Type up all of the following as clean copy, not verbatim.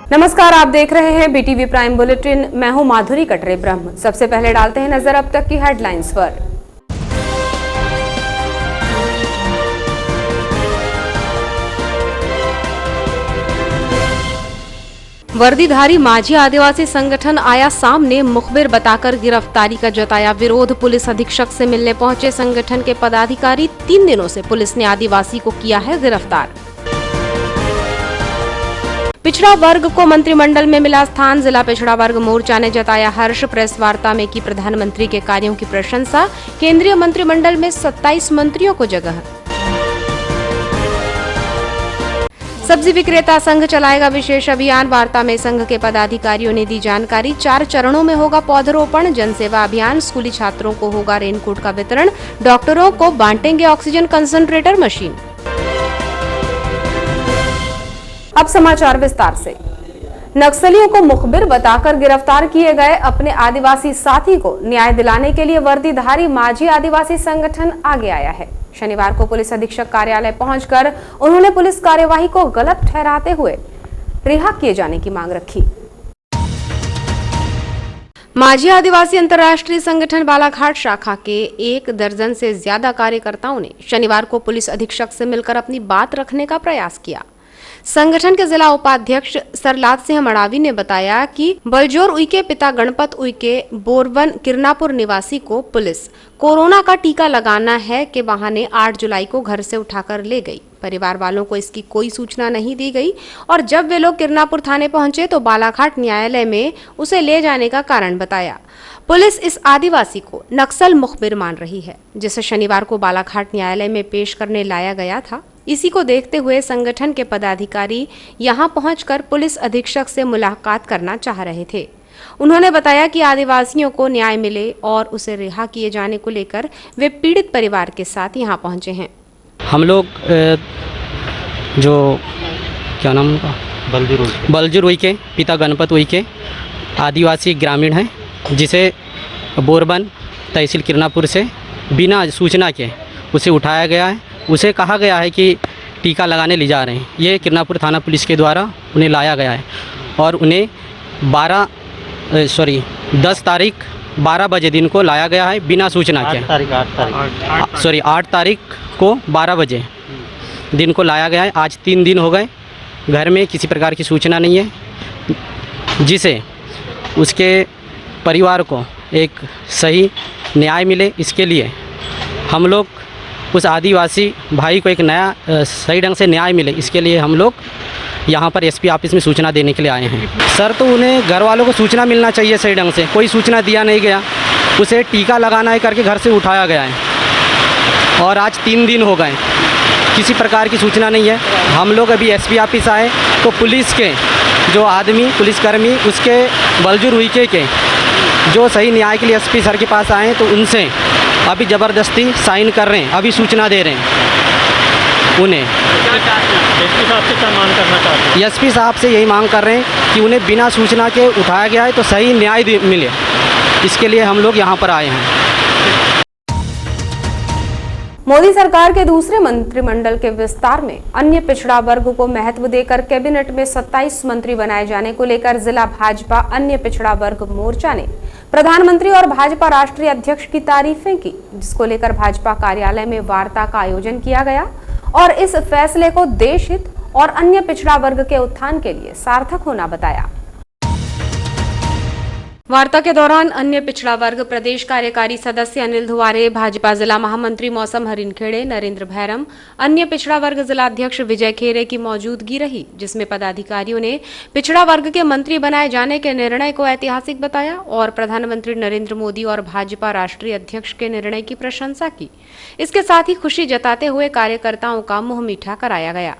नमस्कार, आप देख रहे हैं बीटीवी प्राइम बुलेटिन। मैं हूं माधुरी कटरे ब्रह्म। सबसे पहले डालते हैं नजर अब तक की हेडलाइंस पर। वर्दीधारी माझी आदिवासी संगठन आया सामने, मुखबिर बताकर गिरफ्तारी का जताया विरोध। पुलिस अधीक्षक से मिलने पहुंचे संगठन के पदाधिकारी। 3 दिनों से पुलिस ने आदिवासी को किया है गिरफ्तार। पिछड़ा वर्ग को मंत्रिमंडल में मिला स्थान, जिला पिछड़ा वर्ग मोर्चा ने जताया हर्ष। प्रेस वार्ता में की प्रधानमंत्री के कार्यों की प्रशंसा। केंद्रीय मंत्रिमंडल में 27 मंत्रियों को जगह। सब्जी विक्रेता संघ चलाएगा विशेष अभियान, वार्ता में संघ के पदाधिकारियों ने दी जानकारी। 4 चरणों में होगा पौधरोपण, जनसेवा अभियान। स्कूली छात्रों को होगा रेनकोट का वितरण, डॉक्टरों को बांटेंगे ऑक्सीजन कंसंट्रेटर मशीन। अब समाचार विस्तार से। नक्सलियों को मुखबिर बताकर गिरफ्तार किए गए अपने आदिवासी साथी को न्याय दिलाने के लिए वर्दीधारी माझी आदिवासी संगठन आगे आया है। शनिवार को पुलिस अधीक्षक कार्यालय पहुंचकर उन्होंने पुलिस कार्यवाही को गलत ठहराते हुए रिहा किए जाने की मांग रखी। माझी आदिवासी अंतर्राष्ट्रीय संगठन बालाघाट शाखा के 1 दर्जन से ज्यादा कार्यकर्ताओं ने शनिवार को पुलिस अधीक्षक से मिलकर अपनी बात रखने का प्रयास किया। संगठन के जिला उपाध्यक्ष सरलाद सिंह मड़ावी ने बताया कि बलजोर उइके पिता गणपत उइके बोरवन किरनापुर निवासी को पुलिस कोरोना का टीका लगाना है के बहाने 8 जुलाई को घर से उठाकर ले गई। परिवार वालों को इसकी कोई सूचना नहीं दी गई और जब वे लोग किरनापुर थाने पहुंचे तो बालाघाट न्यायालय में उसे ले जाने का कारण बताया। पुलिस इस आदिवासी को नक्सल मुखबिर मान रही है, जिसे शनिवार को बालाघाट न्यायालय में पेश करने लाया गया था। इसी को देखते हुए संगठन के पदाधिकारी यहां पहुंचकर पुलिस अधीक्षक से मुलाकात करना चाह रहे थे। उन्होंने बताया कि आदिवासियों को न्याय मिले और उसे रिहा किए जाने को लेकर वे पीड़ित परिवार के साथ यहां पहुंचे हैं। हम लोग जो क्या नाम उनका बलजोर उइके पिता गणपत उइके आदिवासी ग्रामीण हैं, जिसे बोरबन तहसील किरनापुर से बिना सूचना के उसे उठाया गया है। उसे कहा गया है कि टीका लगाने ले जा रहे हैं। ये किरनापुर थाना पुलिस के द्वारा उन्हें लाया गया है और उन्हें 10 तारीख 12 बजे दिन को लाया गया है बिना सूचना के। 8 तारीख को 12 बजे दिन को लाया गया है। आज 3 दिन हो गए, घर में किसी प्रकार की सूचना नहीं है, जिसे उसके परिवार को एक सही न्याय मिले। इसके लिए हम लोग उस आदिवासी भाई को एक नया सही ढंग से न्याय मिले, इसके लिए हम लोग यहाँ पर एसपी ऑफिस में सूचना देने के लिए आए हैं। सर, तो उन्हें घर वालों को सूचना मिलना चाहिए सही ढंग से, कोई सूचना दिया नहीं गया। उसे टीका लगाना है करके घर से उठाया गया है और आज 3 दिन हो गए, किसी प्रकार की सूचना नहीं है। हम लोग अभी एसपी ऑफिस आए तो पुलिस के जो आदमी पुलिसकर्मी उसके बलजोर उइके के जो सही न्याय के लिए एसपी सर के पास आए तो उनसे अभी ज़बरदस्ती साइन कर रहे हैं, अभी सूचना दे रहे हैं उन्हें। एसपी साहब से क्या मांग करना चाहते हैं? एसपी साहब से यही मांग कर रहे हैं कि उन्हें बिना सूचना के उठाया गया है तो सही न्याय मिले, इसके लिए हम लोग यहाँ पर आए हैं। मोदी सरकार के दूसरे मंत्रिमंडल के विस्तार में अन्य पिछड़ा वर्ग को महत्व देकर कैबिनेट में 27 मंत्री बनाए जाने को लेकर जिला भाजपा अन्य पिछड़ा वर्ग मोर्चा ने प्रधानमंत्री और भाजपा राष्ट्रीय अध्यक्ष की तारीफें की, जिसको लेकर भाजपा कार्यालय में वार्ता का आयोजन किया गया और इस फैसले को देश हित और अन्य पिछड़ा वर्ग के उत्थान के लिए सार्थक होना बताया। वार्ता के दौरान अन्य पिछड़ा वर्ग प्रदेश कार्यकारी सदस्य अनिल धुवारे, भाजपा जिला महामंत्री मौसम हरिनखेड़े, नरेंद्र भैरम, अन्य पिछड़ा वर्ग जिला अध्यक्ष विजय खेरे की मौजूदगी रही, जिसमें पदाधिकारियों ने पिछड़ा वर्ग के मंत्री बनाए जाने के निर्णय को ऐतिहासिक बताया और प्रधानमंत्री नरेंद्र मोदी और भाजपा राष्ट्रीय अध्यक्ष के निर्णय की प्रशंसा की। इसके साथ ही खुशी जताते हुए कार्यकर्ताओं का मुंह मीठा कराया गया।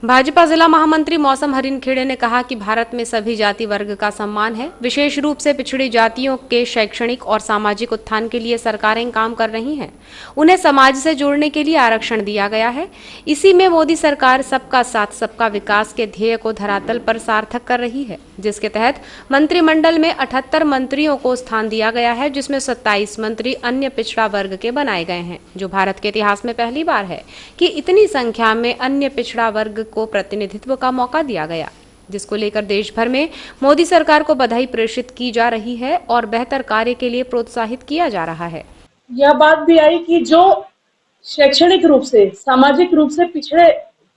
भाजपा जिला महामंत्री मौसम हरिनखेड़े ने कहा कि भारत में सभी जाति वर्ग का सम्मान है। विशेष रूप से पिछड़ी जातियों के शैक्षणिक और सामाजिक उत्थान के लिए सरकारें काम कर रही हैं। उन्हें समाज से जोड़ने के लिए आरक्षण दिया गया है। इसी में मोदी सरकार सबका साथ सबका विकास के ध्येय को धरातल पर सार्थक कर रही है। जिसके तहत मंत्रिमंडल में 78 मंत्रियों को स्थान दिया गया है, जिसमें 27 मंत्री अन्य पिछड़ा वर्ग के बनाए गए हैं, जो भारत के इतिहास में पहली बार है कि इतनी संख्या में अन्य पिछड़ा वर्ग को प्रतिनिधित्व का मौका दिया गया, जिसको लेकर देश भर में मोदी सरकार को बधाई प्रेषित की जा रही है और बेहतर कार्य के लिए प्रोत्साहित किया जा रहा है। यह बात भी आई कि जो शैक्षणिक रूप से, सामाजिक रूप से पिछड़े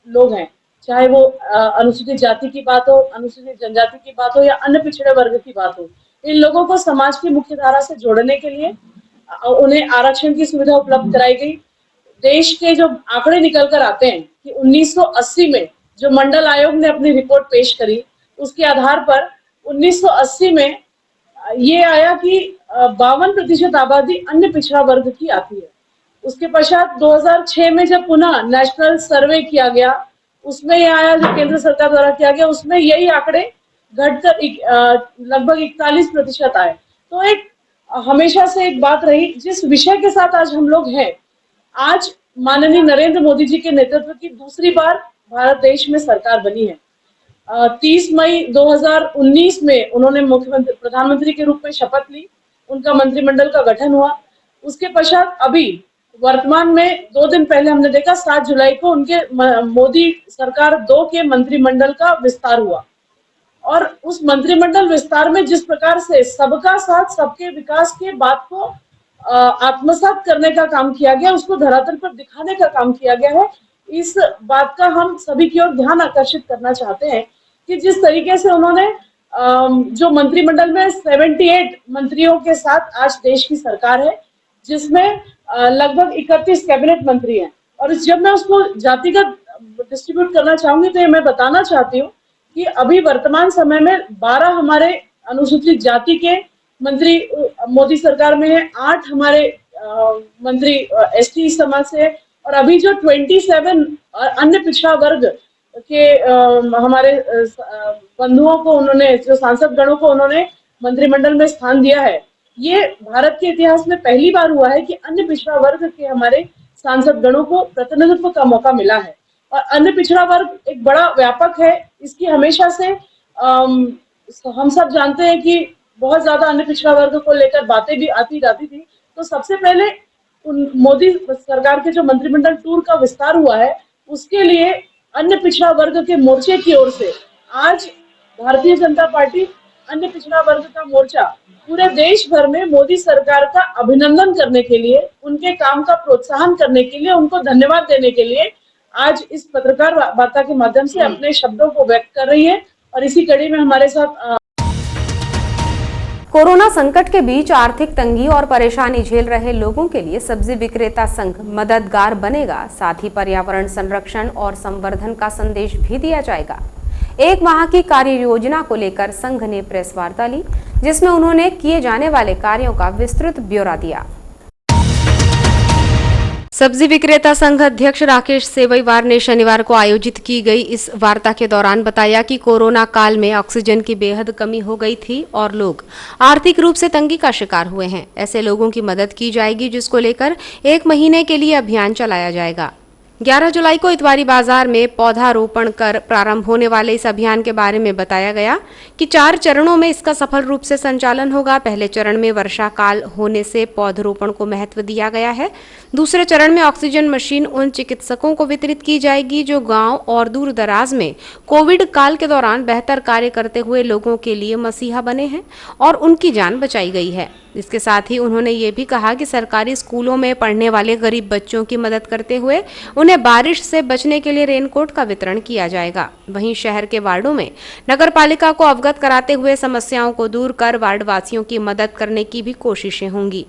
लोग हैं, चाहे वो अनुसूचित जाति की बात हो, अनुसूचित जनजाति की बात हो या अन्य पिछड़े वर्ग की बात हो, इन लोगों को समाज की मुख्य धारा से जोड़ने के लिए उन्हें आरक्षण की सुविधा उपलब्ध कराई गई। देश के जो आंकड़े निकल कर आते हैं कि 1980 में जो मंडल आयोग ने अपनी रिपोर्ट पेश करी, उसके आधार पर 1980 में ये आया कि 52% आबादी अन्य पिछड़ा वर्ग की आती है। उसके पश्चात 2006 में जब पुनः नेशनल सर्वे किया गया, उसमें यह आया, जो केंद्र सरकार द्वारा किया गया, उसमें यही आंकड़े घटकर लगभग 41% आए। तो एक हमेशा से एक बात रही, जिस विषय के साथ आज हम लोग हैं, आज माननीय नरेंद्र मोदी जी के नेतृत्व की दूसरी बार भारत देश में सरकार बनी है। 30 मई 2019 में उन्होंने प्रधानमंत्री के रूप में शपथ ली, उनका मंत्रिमंडल का गठन हुआ। उसके पश्चात अभी वर्तमान में 2 दिन पहले हमने देखा 7 जुलाई को उनके मोदी सरकार 2 के मंत्रिमंडल का विस्तार हुआ। और उस मंत्रिमंडल विस्तार में जिस प्रकार से सबका साथ सबके विकास के बात को आत्मसात करने का काम किया गया, उसको धरातल पर दिखाने का काम किया गया है, इस बात का हम सभी की ओर ध्यान आकर्षित करना चाहते हैं कि जिस तरीके से उन्होंने जो मंत्रिमंडल में 78 मंत्रियों के साथ आज देश की सरकार है, जिसमें लगभग 31 कैबिनेट मंत्री हैं। और जब मैं उसको जातिगत डिस्ट्रीब्यूट करना चाहूंगी तो ये मैं बताना चाहती हूँ कि अभी वर्तमान समय में 12 हमारे अनुसूचित जाति के मंत्री मोदी सरकार में है, 8 हमारे मंत्री एसटी समाज से, और अभी जो 27 अन्य पिछड़ा वर्ग के हमारे बंधुओं को उन्होंने, जो सांसद गणों को उन्होंने मंत्रिमंडल में स्थान दिया है, ये भारत के इतिहास में पहली बार हुआ है कि अन्य पिछड़ा वर्ग के हमारे सांसद गणों को प्रतिनिधित्व का मौका मिला है। और अन्य पिछड़ा वर्ग एक बड़ा व्यापक है, इसकी हमेशा से हम सब जानते हैं कि बहुत ज्यादा अन्य पिछड़ा वर्ग को लेकर बातें भी आती जाती थी। तो सबसे पहले मोदी सरकार के जो मंत्रिमंडल टूर का विस्तार हुआ है, उसके लिए अन्य पिछड़ा वर्ग के मोर्चे की ओर से आज भारतीय जनता पार्टी अन्य पिछड़ा वर्ग का मोर्चा पूरे देश भर में मोदी सरकार का अभिनंदन करने के लिए, उनके काम का प्रोत्साहन करने के लिए, उनको धन्यवाद देने के लिए आज इस पत्रकार वार्ता के माध्यम से अपने शब्दों को व्यक्त कर रही है। और इसी कड़ी में हमारे साथ कोरोना संकट के बीच आर्थिक तंगी और परेशानी झेल रहे लोगों के लिए सब्जी विक्रेता संघ मददगार बनेगा। साथ ही पर्यावरण संरक्षण और संवर्धन का संदेश भी दिया जाएगा। 1 माह की कार्य योजना को लेकर संघ ने प्रेस वार्ता ली, जिसमें उन्होंने किए जाने वाले कार्यों का विस्तृत ब्यौरा दिया। सब्जी विक्रेता संघ अध्यक्ष राकेश सेवईवार ने शनिवार को आयोजित की गई इस वार्ता के दौरान बताया कि कोरोना काल में ऑक्सीजन की बेहद कमी हो गई थी और लोग आर्थिक रूप से तंगी का शिकार हुए हैं। ऐसे लोगों की मदद की जाएगी, जिसको लेकर 1 महीने के लिए अभियान चलाया जाएगा। 11 जुलाई को इतवारी बाजार में पौधारोपण कर प्रारंभ होने वाले इस अभियान के बारे में बताया गया कि 4 चरणों में इसका सफल रूप से संचालन होगा। पहले चरण में वर्षा काल होने से पौधरोपण को महत्व दिया गया है। दूसरे चरण में ऑक्सीजन मशीन उन चिकित्सकों को वितरित की जाएगी जो गांव और दूर दराज में कोविड काल के दौरान बेहतर कार्य करते हुए लोगों के लिए मसीहा बने हैं और उनकी जान बचाई गई है। इसके साथ ही उन्होंने ये भी कहा कि सरकारी स्कूलों में पढ़ने वाले गरीब बच्चों की मदद करते हुए उन्हें बारिश से बचने के लिए रेनकोट का वितरण किया जाएगा। वहीं शहर के वार्डों में नगरपालिका को अवगत कराते हुए समस्याओं को दूर कर वार्ड वासियों की मदद करने की भी कोशिशें होंगी।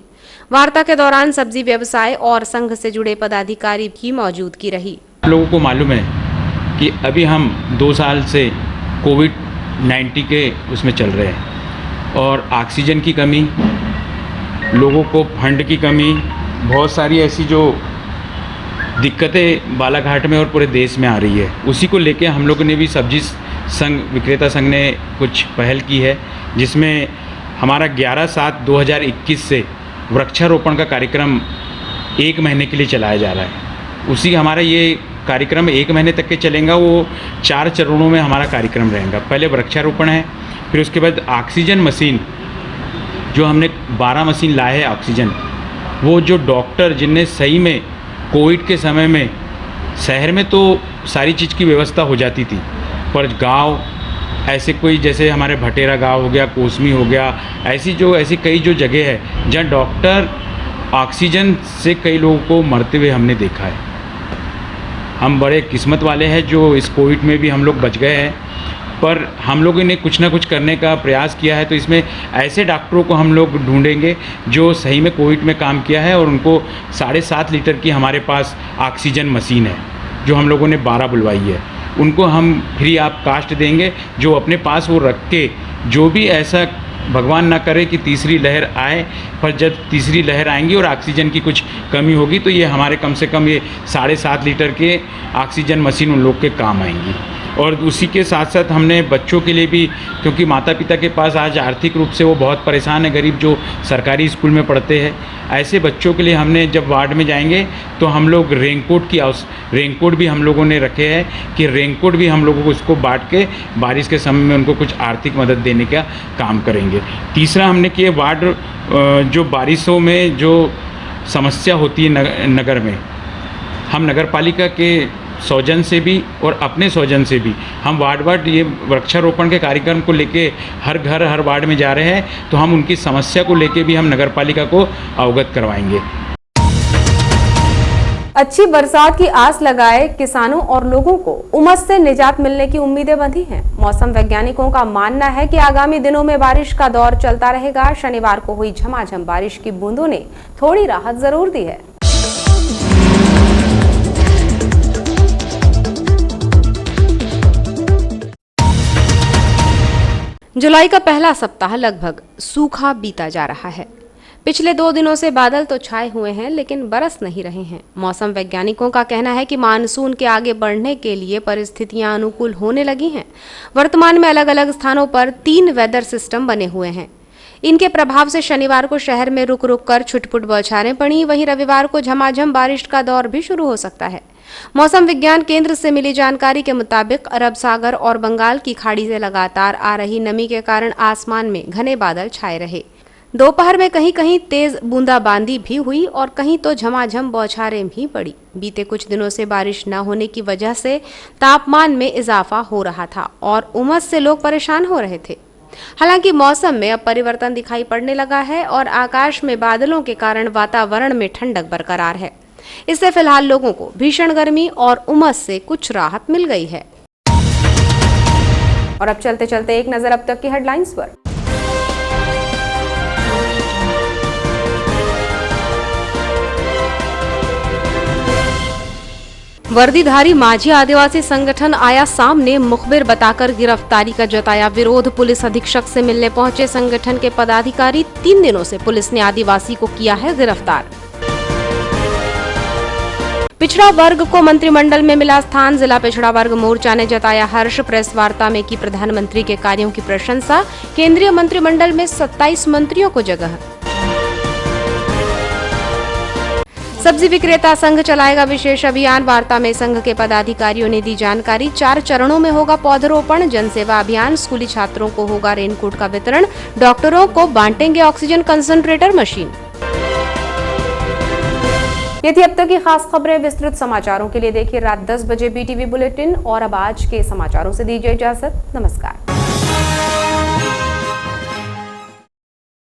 वार्ता के दौरान सब्जी व्यवसाय और संघ से जुड़े पदाधिकारी भी मौजूदगी रही। लोगों को मालूम है कि अभी हम 2 साल से कोविड-19 के उसमें चल रहे हैं और ऑक्सीजन की कमी, लोगों को फंड की कमी, बहुत सारी ऐसी जो दिक्कतें बालाघाट में और पूरे देश में आ रही है, उसी को लेके हम लोगों ने भी सब्जी संघ विक्रेता संघ ने कुछ पहल की है, जिसमें हमारा 11/7/2021 से वृक्षारोपण का कार्यक्रम 1 महीने के लिए चलाया जा रहा है। उसी हमारा ये कार्यक्रम 1 महीने तक के चलेगा, वो 4 चरणों में हमारा कार्यक्रम रहेगा। पहले वृक्षारोपण है, फिर उसके बाद ऑक्सीजन मशीन, जो हमने 12 मशीन लाए हैं ऑक्सीजन, वो जो डॉक्टर जिनने सही में कोविड के समय में शहर में तो सारी चीज़ की व्यवस्था हो जाती थी, पर गांव ऐसे कोई जैसे हमारे भटेरा गांव हो गया, कोसमी हो गया, ऐसी कई जो जगह है जहाँ डॉक्टर ऑक्सीजन से कई लोगों को मरते हुए हमने देखा है। हम बड़े किस्मत वाले हैं जो इस कोविड में भी हम लोग बच गए हैं, पर हम लोगों ने कुछ ना कुछ करने का प्रयास किया है। तो इसमें ऐसे डॉक्टरों को हम लोग ढूंढेंगे जो सही में कोविड में काम किया है, और उनको 7.5 लीटर की हमारे पास ऑक्सीजन मशीन है जो हम लोगों ने 12 बुलवाई है। उनको हम फ्री ऑफ कास्ट देंगे, जो अपने पास वो रख के, जो भी ऐसा भगवान ना करे कि तीसरी लहर आए, पर जब तीसरी लहर आएंगी और ऑक्सीजन की कुछ कमी होगी तो ये हमारे कम से कम ये 7.5 लीटर के ऑक्सीजन मशीन उन लोग के काम आएंगी। और उसी के साथ साथ हमने बच्चों के लिए भी, क्योंकि माता पिता के पास आज आर्थिक रूप से वो बहुत परेशान है, गरीब जो सरकारी स्कूल में पढ़ते हैं, ऐसे बच्चों के लिए हमने जब वार्ड में जाएंगे तो हम लोग रेनकोट भी हम लोगों ने रखे हैं कि रेनकोट भी हम लोगों को इसको बांट के बारिश के समय में उनको कुछ आर्थिक मदद देने का काम करेंगे। तीसरा हमने किए वार्ड जो बारिशों में जो समस्या होती है नगर में, हम नगर पालिका के सौजन से भी और अपने सौजन से भी हम वार्ड ये वृक्षारोपण के कार्यक्रम को लेके हर घर हर वार्ड में जा रहे हैं, तो हम उनकी समस्या को लेके भी हम नगर पालिका को अवगत करवाएंगे। अच्छी बरसात की आस लगाए किसानों और लोगों को उमस से निजात मिलने की उम्मीदें बंधी हैं। मौसम वैज्ञानिकों का मानना है कि आगामी दिनों में बारिश का दौर चलता रहेगा। शनिवार को हुई झमाझम बारिश की बूंदों ने थोड़ी राहत जरूर दी है। जुलाई का पहला सप्ताह लगभग सूखा बीता जा रहा है। पिछले 2 दिनों से बादल तो छाए हुए हैं, लेकिन बरस नहीं रहे हैं। मौसम वैज्ञानिकों का कहना है कि मानसून के आगे बढ़ने के लिए परिस्थितियां अनुकूल होने लगी हैं। वर्तमान में अलग अलग स्थानों पर 3 वेदर सिस्टम बने हुए हैं। इनके प्रभाव से शनिवार को शहर में रुक रुक कर छुटपुट बौछारें पड़ी। वहीं रविवार को झमाझम बारिश का दौर भी शुरू हो सकता है। मौसम विज्ञान केंद्र से मिली जानकारी के मुताबिक अरब सागर और बंगाल की खाड़ी से लगातार आ रही नमी के कारण आसमान में घने बादल छाए रहे। दोपहर में कहीं कहीं तेज बूंदाबांदी भी हुई और कहीं तो झमाझम बौछारें भी पड़ी। बीते कुछ दिनों से बारिश न होने की वजह से तापमान में इजाफा हो रहा था और उमस से लोग परेशान हो रहे थे। हालांकि मौसम में अब परिवर्तन दिखाई पड़ने लगा है और आकाश में बादलों के कारण वातावरण में ठंडक बरकरार है। इससे फिलहाल लोगों को भीषण गर्मी और उमस से कुछ राहत मिल गई है। और अब चलते चलते एक नजर अब तक की हेडलाइंस पर। वर्दीधारी माझी आदिवासी संगठन आया सामने, मुखबिर बताकर गिरफ्तारी का जताया विरोध। पुलिस अधीक्षक से मिलने पहुंचे संगठन के पदाधिकारी। 3 दिनों से पुलिस ने आदिवासी को किया है गिरफ्तार। पिछड़ा वर्ग को मंत्रिमंडल में मिला स्थान। जिला पिछड़ा वर्ग मोर्चा ने जताया हर्ष। प्रेस वार्ता में की प्रधानमंत्री के कार्यों की प्रशंसा। केंद्रीय मंत्रिमंडल में 27 मंत्रियों को जगह। सब्जी विक्रेता संघ चलाएगा विशेष अभियान। वार्ता में संघ के पदाधिकारियों ने दी जानकारी। 4 चरणों में होगा पौधरोपण। जनसेवा अभियान। स्कूली छात्रों को होगा रेनकोट का वितरण। डॉक्टरों को बांटेंगे ऑक्सीजन कंसंट्रेटर मशीन। ये थी अब तक की खास खबरें। विस्तृत समाचारों के लिए देखिए रात 10 बजे BTV बुलेटिन। और अब आज के समाचारों से दीजिए इजाजत। नमस्कार।